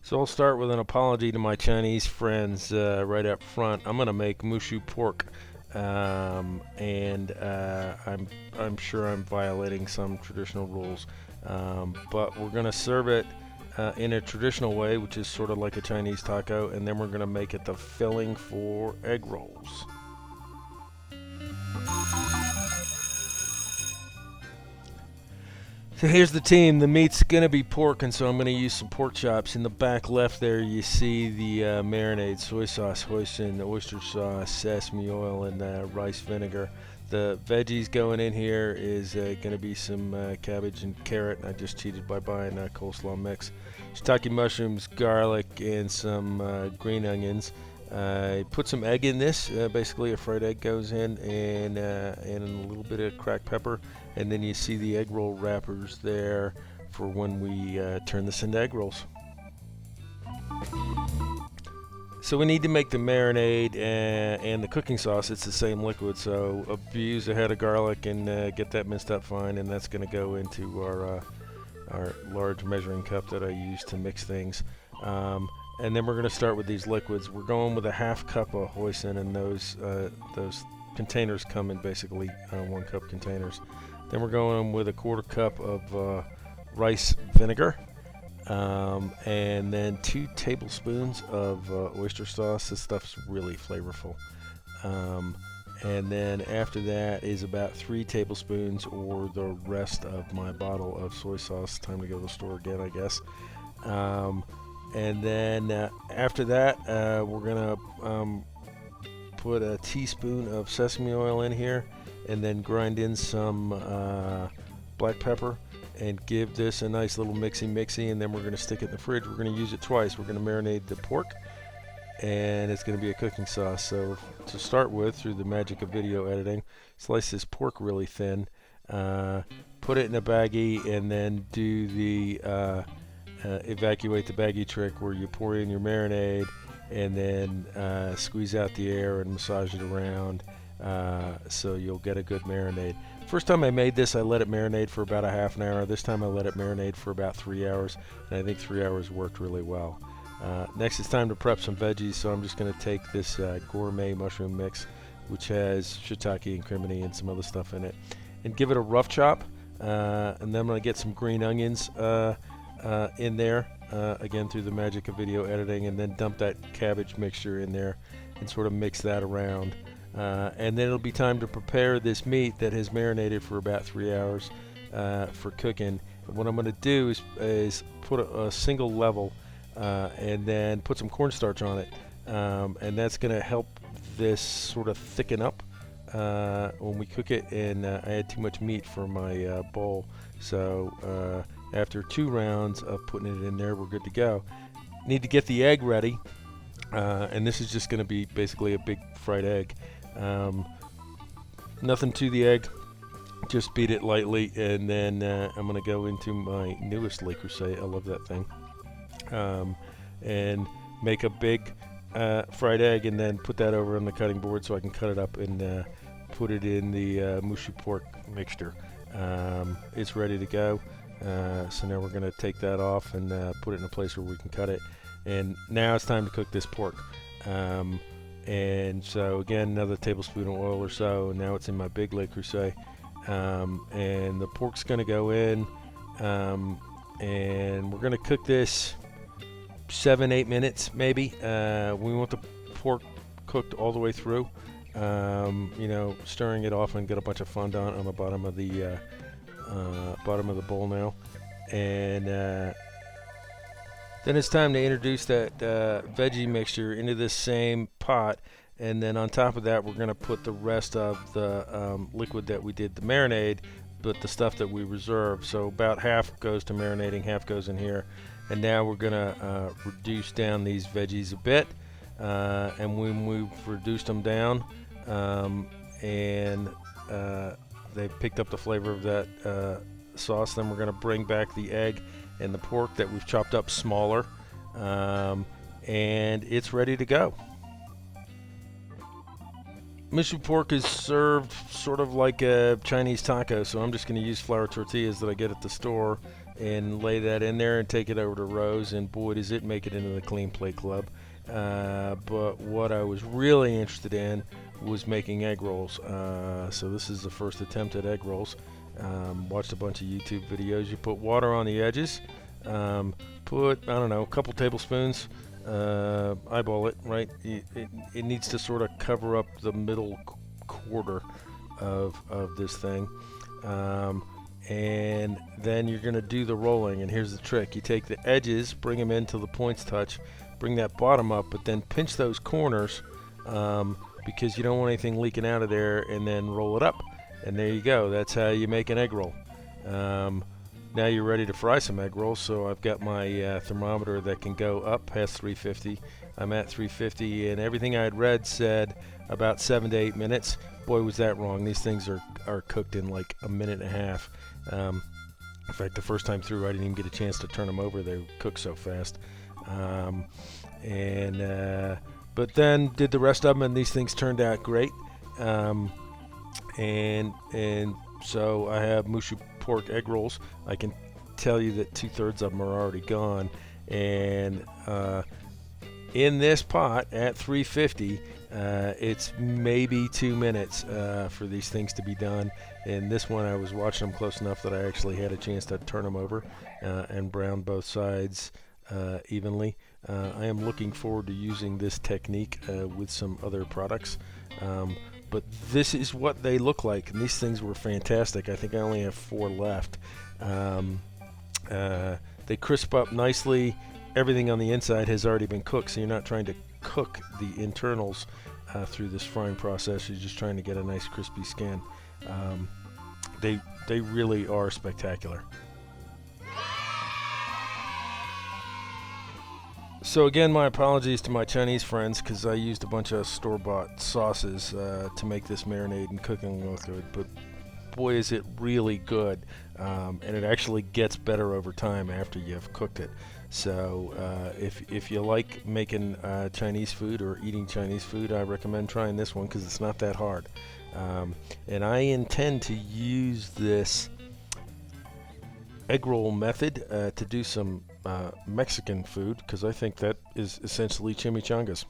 So I'll start with an apology to my Chinese friends right up front. I'm gonna make Moo Shu Pork, and I'm sure I'm violating some traditional rules, but we're gonna serve it in a traditional way, which is sort of like a Chinese taco, and then we're gonna make it the filling for egg rolls. So here's the team. The meat's gonna be pork, and so I'm gonna use some pork chops. In the back left there, you see the marinade: soy sauce, hoisin, oyster sauce, sesame oil, and rice vinegar. The veggies going in here is gonna be some cabbage and carrot. I just cheated by buying a coleslaw mix, shiitake mushrooms, garlic, and some green onions. I put some egg in this. Basically, a fried egg goes in, and a little bit of cracked pepper, and then you see the egg roll wrappers there for when we turn this into egg rolls. So we need to make the marinade and the cooking sauce. It's the same liquid, so use a head of garlic and get that minced up fine, and that's going to go into our large measuring cup that I use to mix things. And then we're going to start with these liquids. We're going with a half cup of hoisin, and those containers come in basically 1 cup containers. Then we're going with a quarter cup of rice vinegar, and then 2 tablespoons of oyster sauce. This stuff's really flavorful. And then after that is about 3 tablespoons or the rest of my bottle of soy sauce. Time to go to the store again, I guess. And then after that, we're gonna put a teaspoon of sesame oil in here, and then grind in some black pepper, and give this a nice little mixy. And then we're gonna stick it in the fridge. We're gonna use it twice. We're gonna marinate the pork, and it's gonna be a cooking sauce. So to start with, through the magic of video editing, slice this pork really thin, put it in a baggie, and then do the evacuate the baggie trick, where you pour in your marinade and then squeeze out the air and massage it around, so you'll get a good marinade. First time I made this, I let it marinate for about a half an hour. This time I let it marinate for about 3 hours, and I think 3 hours worked really well. Next, it's time to prep some veggies, so I'm just going to take this gourmet mushroom mix, which has shiitake and crimini and some other stuff in it, and give it a rough chop, and then I'm going to get some green onions in there, again through the magic of video editing, and then dump that cabbage mixture in there and sort of mix that around, and then it'll be time to prepare this meat that has marinated for about 3 hours for cooking. And what I'm going to do is put a single level, and then put some cornstarch on it, and that's going to help this sort of thicken up when we cook it. And I had too much meat for my bowl, so after 2 rounds of putting it in there, we're good to go. Need to get the egg ready, and this is just going to be basically a big fried egg. Nothing to the egg, just beat it lightly, and then I'm going to go into my newest Le Creuset. I love that thing, and make a big fried egg, and then put that over on the cutting board so I can cut it up and put it in the Moo Shu Pork mixture. It's ready to go. So now we're going to take that off and put it in a place where we can cut it. And now it's time to cook this pork. And so again, another tablespoon of oil or so. Now it's in my big Le Creuset. And the pork's going to go in. And we're going to cook this 7-8 minutes maybe. We want the pork cooked all the way through. Stirring it off and get a bunch of fondant on the bottom of the bowl now, and then it's time to introduce that veggie mixture into this same pot, and then on top of that we're going to put the rest of the liquid that we did the marinade, but the stuff that we reserved. So about half goes to marinating, half goes in here, and now we're going to reduce down these veggies a bit, and when we've reduced them down, and they picked up the flavor of that sauce, then we're going to bring back the egg and the pork that we've chopped up smaller, and it's ready to go. Moo Shu Pork is served sort of like a Chinese taco, so I'm just going to use flour tortillas that I get at the store, and lay that in there and take it over to Rose, and boy, does it make it into the Clean Plate Club. But what I was really interested in was making egg rolls. So this is the first attempt at egg rolls. Watched a bunch of YouTube videos. You put water on the edges. Put, I don't know, a couple tablespoons. Eyeball it, right? It needs to sort of cover up the middle quarter of this thing. And then you're going to do the rolling, and here's the trick. You take the edges, bring them in till the points touch, bring that bottom up, but then pinch those corners because you don't want anything leaking out of there, and then roll it up. And there you go. That's how you make an egg roll. Now you're ready to fry some egg rolls, so I've got my thermometer that can go up past 350. I'm at 350, and everything I had read said about 7 to 8 minutes. Boy, was that wrong. These things are cooked in like a minute and a half. In fact, the first time through, I didn't even get a chance to turn them over. They cook so fast. But then did the rest of them, and these things turned out great. And so I have Moo Shu Pork egg rolls. I can tell you that 2/3 of them are already gone. And in this pot at 350, it's maybe 2 minutes for these things to be done. And this one, I was watching them close enough that I actually had a chance to turn them over and brown both sides evenly. I am looking forward to using this technique with some other products. But this is what they look like, and these things were fantastic. I think I only have 4 left. They crisp up nicely. Everything on the inside has already been cooked, so you're not trying to cook the internals through this frying process. You're just trying to get a nice crispy skin. They really are spectacular. So again, my apologies to my Chinese friends because I used a bunch of store-bought sauces to make this marinade and cooking liquid, but boy is it really good, and it actually gets better over time after you've cooked it. So if you like making Chinese food or eating Chinese food, I recommend trying this one because it's not that hard. And I intend to use this egg roll method to do some Mexican food because I think that is essentially chimichangas.